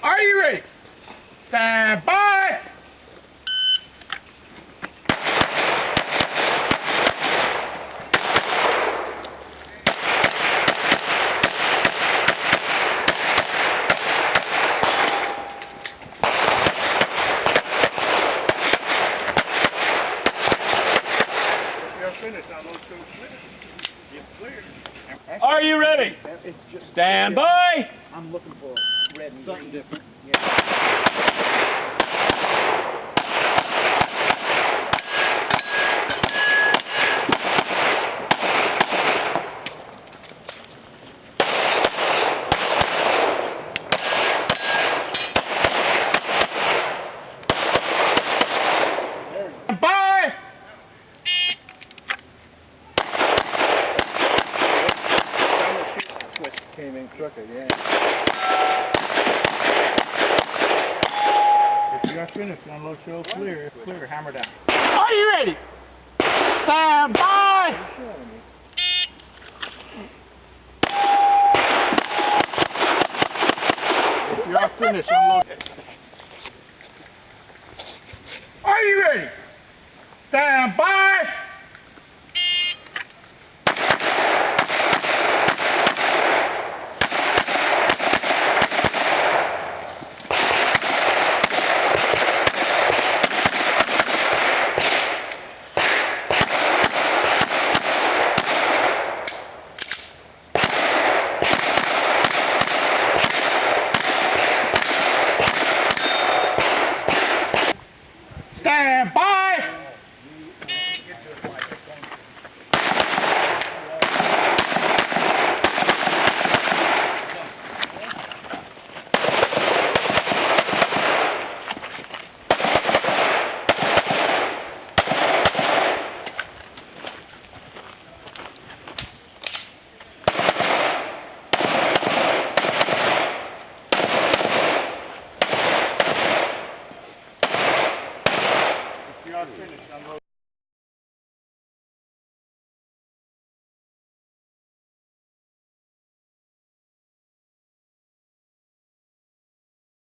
Are you ready? Stand by! Are you ready? Stand by! I'm looking for red and something different. Stand by! Switch came in crooked, yeah. If you are finished, unload show clear. It's clear. Hammer down. Are you ready? Stand by! If you are finished, unload. Are you ready? Stand by! Stand by! You are finished.